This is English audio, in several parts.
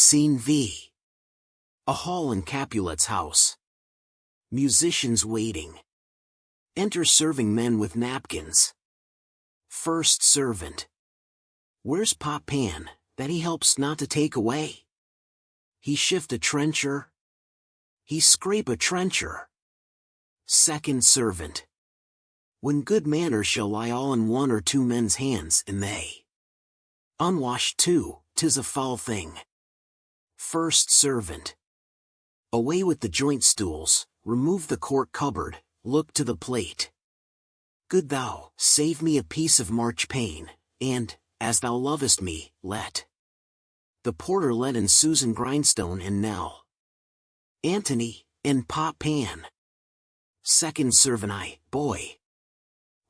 Scene V. A hall in Capulet's house. Musicians waiting. Enter serving men with napkins. First servant. Where's pot pan, that he helps not to take away? He shift a trencher. He scrape a trencher. Second servant. When good manners shall lie all in one or two men's hands, and they unwashed too, 'tis a foul thing. First servant. Away with the joint stools, remove the court cupboard, look to the plate. Good thou, save me a piece of marchpane, and, as thou lovest me, let the porter let in Susan Grindstone and Nell Antony, and pot pan. Second servant. I, boy.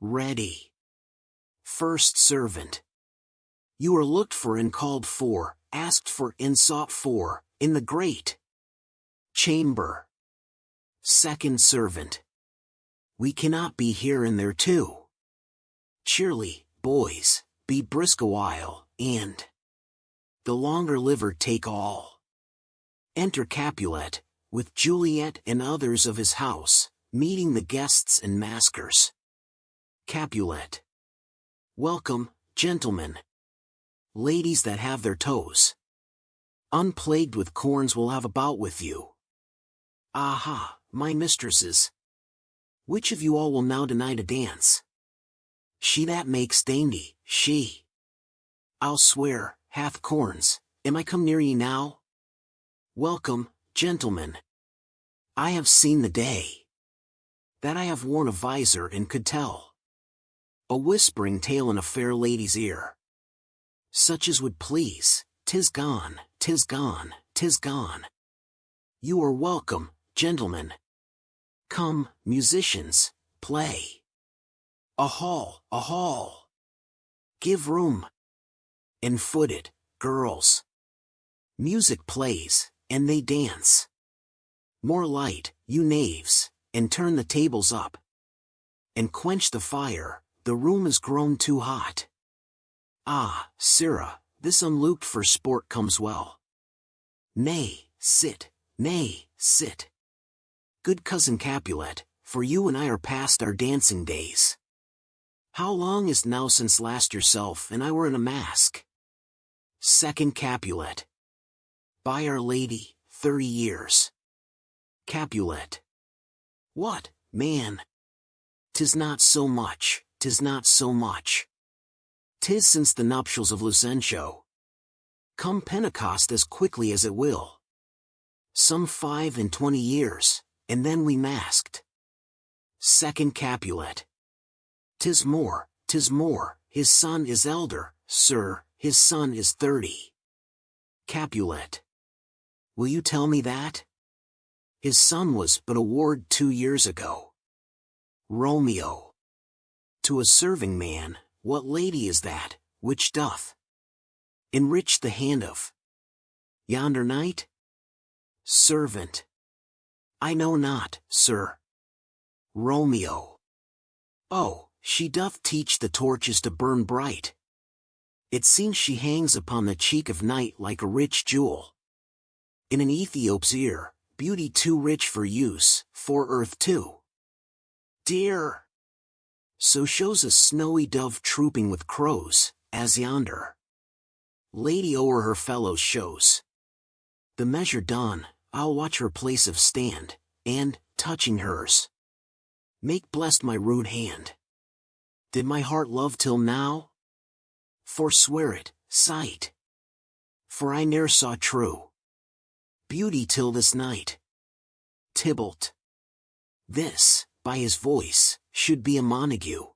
Ready. First servant. You are looked for and called for, asked for and sought for, in the great chamber. Second servant. We cannot be here and there too. Cheerly, boys, be brisk a while, and the longer liver take all. Enter Capulet, with Juliet and others of his house, meeting the guests and maskers. Capulet. Welcome, gentlemen. Ladies that have their toes unplagued with corns will have a bout with you. Aha, my mistresses. Which of you all will now deny to dance? She that makes dainty, she. I'll swear, hath corns, am I come near ye now? Welcome, gentlemen. I have seen the day. That I have worn a visor and could tell a whispering tale in a fair lady's ear. Such as would please, 'tis gone, 'tis gone, 'tis gone. You are welcome, gentlemen. Come, musicians, play. A hall, a hall. Give room. And foot it, girls. Music plays, and they dance. More light, you knaves, and turn the tables up. And quench the fire, the room is grown too hot. Ah, sirrah, this unlooked for sport comes well. Nay, sit, nay, sit. Good cousin Capulet, for you and I are past our dancing days. How long is now since last yourself and I were in a mask? Second Capulet. By Our Lady, 30 years. Capulet. What, man? 'Tis not so much, 'tis not so much. 'Tis since the nuptials of Lucentio. Come Pentecost as quickly as it will. Some 25 years, and then we masked. Second Capulet. 'Tis more, his son is elder, sir, his son is 30. Capulet. Will you tell me that? His son was but a ward 2 years ago. Romeo. To a serving man, what lady is that, which doth enrich the hand of yonder knight? Servant. I know not, sir. Romeo. Oh, she doth teach the torches to burn bright. It seems she hangs upon the cheek of night like a rich jewel. In an Ethiop's ear, beauty too rich for use, for earth too dear. So shows a snowy dove trooping with crows, as yonder lady o'er her fellows shows. The measure done, I'll watch her place of stand, and, touching hers, make blessed my rude hand. Did my heart love till now? Forswear it, sight. For I ne'er saw true beauty till this night. Tybalt. This, by his voice, should be a Montague.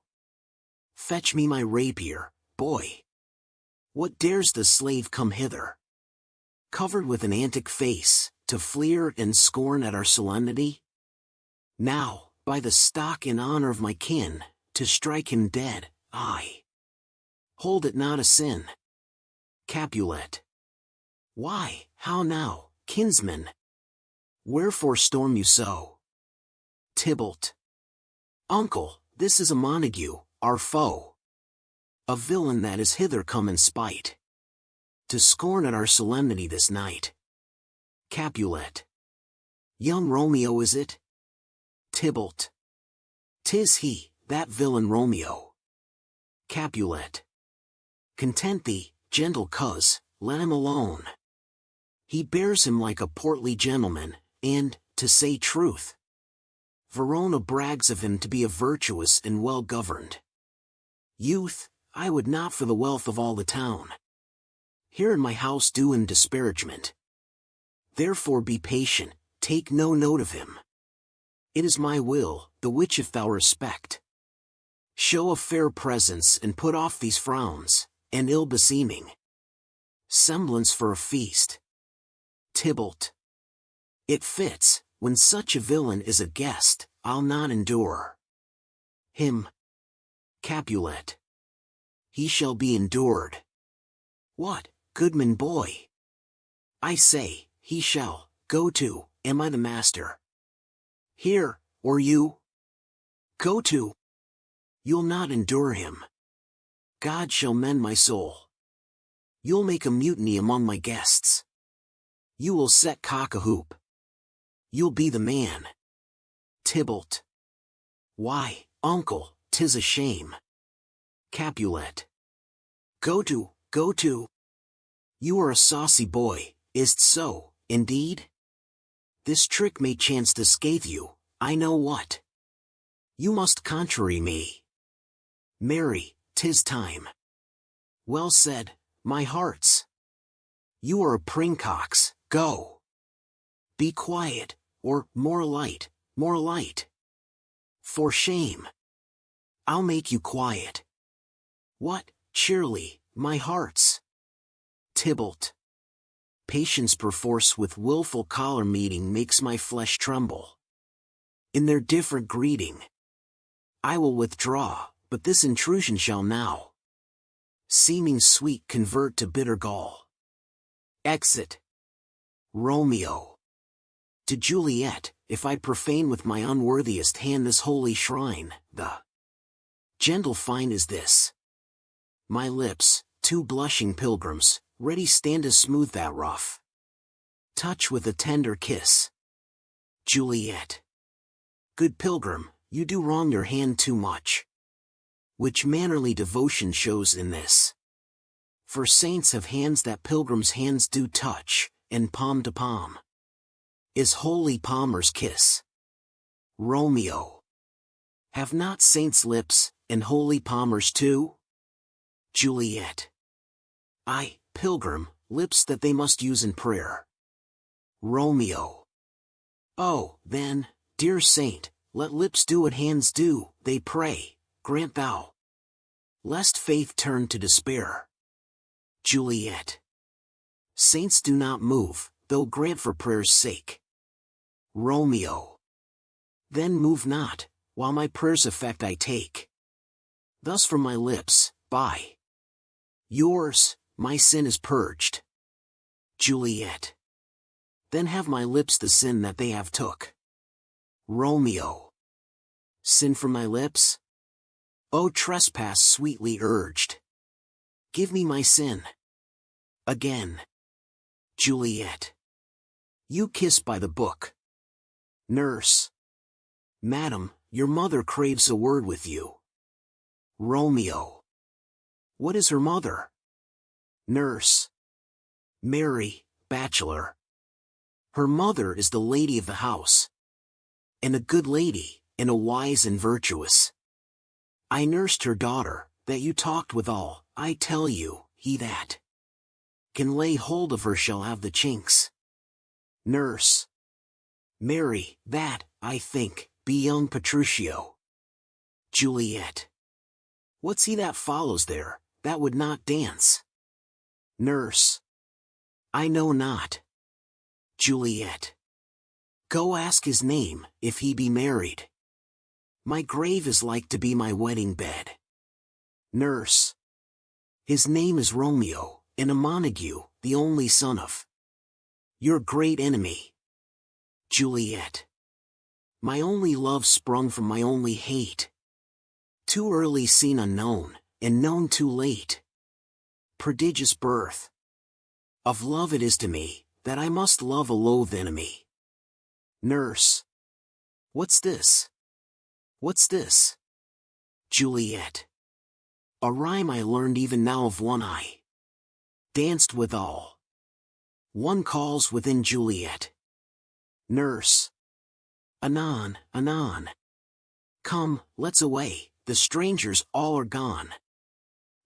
Fetch me my rapier, boy. What dares the slave come hither, covered with an antic face, to fleer and scorn at our solemnity? Now, by the stock and honor of my kin, to strike him dead, I hold it not a sin. Capulet. Why, how now, kinsman? Wherefore storm you so? Tybalt. Uncle, this is a Montague, our foe. A villain that is hither come in spite To scorn at our solemnity this night. Capulet. Young Romeo is it? Tybalt. 'Tis he, that villain Romeo. Capulet. Content thee, gentle coz, let him alone. He bears him like a portly gentleman, and, to say truth, Verona brags of him to be a virtuous and well-governed youth. I would not for the wealth of all the town here in my house do him disparagement. Therefore be patient, take no note of him. It is my will, the which if thou respect, show a fair presence and put off these frowns, and ill-beseeming semblance for a feast. Tybalt. It fits, when such a villain is a guest, I'll not endure him. Capulet. He shall be endured. What, goodman boy? I say, he shall, go to, am I the master? Here, or you? Go to. You'll not endure him. God shall mend my soul. You'll make a mutiny among my guests. You will set cock-a-hoop. You'll be the man. Tybalt. Why, uncle, 'tis a shame. Capulet. Go to, go to. You are a saucy boy, is't so, indeed? This trick may chance to scathe you, I know what. You must contrary me. Marry, 'tis time. Well said, my hearts. You are a pringcox, go. Be quiet, or, more light, more light. For shame. I'll make you quiet. What, cheerly, my hearts. Tybalt. Patience perforce with wilful choler meeting makes my flesh tremble. In their different greeting, I will withdraw, but this intrusion shall now, seeming sweet, convert to bitter gall. Exit. Romeo. To Juliet, if I profane with my unworthiest hand this holy shrine, the gentle fine is this. My lips, two blushing pilgrims, ready stand to smooth that rough touch with a tender kiss. Juliet. Good pilgrim, you do wrong your hand too much. Which mannerly devotion shows in this. For saints have hands that pilgrims' hands do touch, and palm to palm is holy palmer's kiss. Romeo. Have not saints lips, and holy palmers too? Juliet. Aye, pilgrim, lips that they must use in prayer. Romeo. Oh, then, dear saint, let lips do what hands do, they pray, grant thou, lest faith turn to despair. Juliet. Saints do not move, though grant for prayer's sake. Romeo. Then move not, while my prayer's effect I take. Thus from my lips, by yours, my sin is purged. Juliet. Then have my lips the sin that they have took. Romeo. Sin from my lips? O trespass sweetly urged. Give me my sin. Again. Juliet. You kiss by the book. Nurse. Madam, your mother craves a word with you. Romeo. What is her mother? Nurse. Mary, bachelor. Her mother is the lady of the house. And a good lady, and a wise and virtuous. I nursed her daughter, that you talked withal, I tell you, he that can lay hold of her shall have the chinks. Nurse. Mary, that, I think, be young Petruchio. Juliet. What's he that follows there, that would not dance? Nurse. I know not. Juliet. Go ask his name, if he be married. My grave is like to be my wedding bed. Nurse. His name is Romeo, and a Montague, the only son of your great enemy. Juliet. My only love sprung from my only hate. Too early seen unknown, and known too late. Prodigious birth. Of love it is to me, that I must love a loathed enemy. Nurse. What's this? What's this? Juliet. A rhyme I learned even now of one I danced withal. One calls within Juliet. Nurse. Anon, anon. Come, let's away, the strangers all are gone.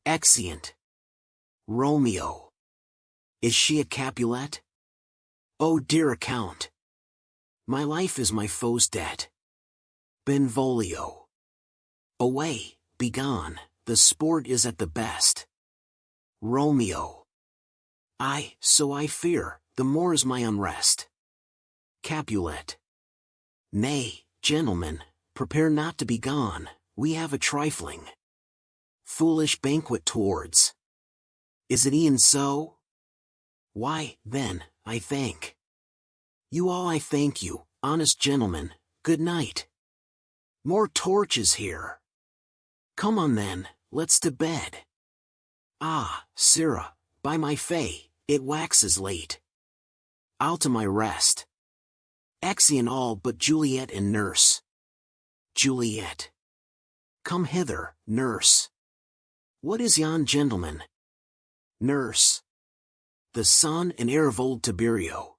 Exeunt. Romeo. Is she a Capulet? Oh dear account. My life is my foe's debt. Benvolio. Away, begone, the sport is at the best. Romeo. Ay, so I fear, the more is my unrest. Capulet. Nay, gentlemen, prepare not to be gone, we have a trifling, foolish banquet towards. Is it e'en so? Why, then, I thank you all, I thank you, honest gentlemen, good night. More torches here. Come on then, let's to bed. Ah, sirrah, by my fay, it waxes late. I'll to my rest. Exeunt all but Juliet and nurse. Juliet. Come hither, nurse. What is yon gentleman? Nurse. The son and heir of old Tiberio.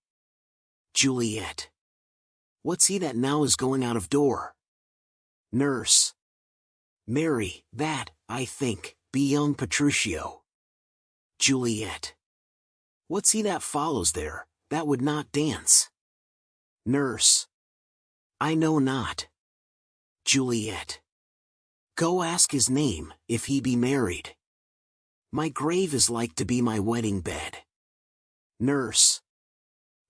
Juliet. What's he that now is going out of door? Nurse. Marry, that, I think, be young Petruchio. Juliet. What's he that follows there, that would not dance? Nurse. I know not. Juliet. Go ask his name, if he be married. My grave is like to be my wedding bed. Nurse.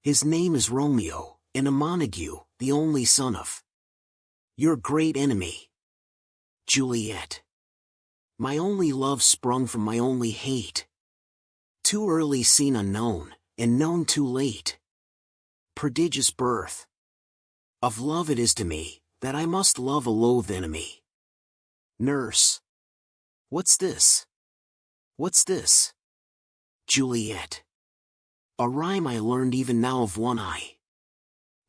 His name is Romeo, and a Montague, the only son of your great enemy. Juliet. My only love sprung from my only hate. Too early seen unknown, and known too late. Prodigious birth. Of love it is to me, that I must love a loathed enemy. Nurse. What's this? What's this? Juliet. A rhyme I learned even now of one I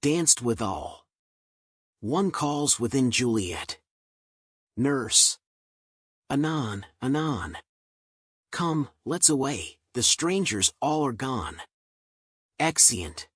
danced withal. One calls within Juliet. Nurse. Anon, anon. Come, let's away, the strangers all are gone. Exeunt.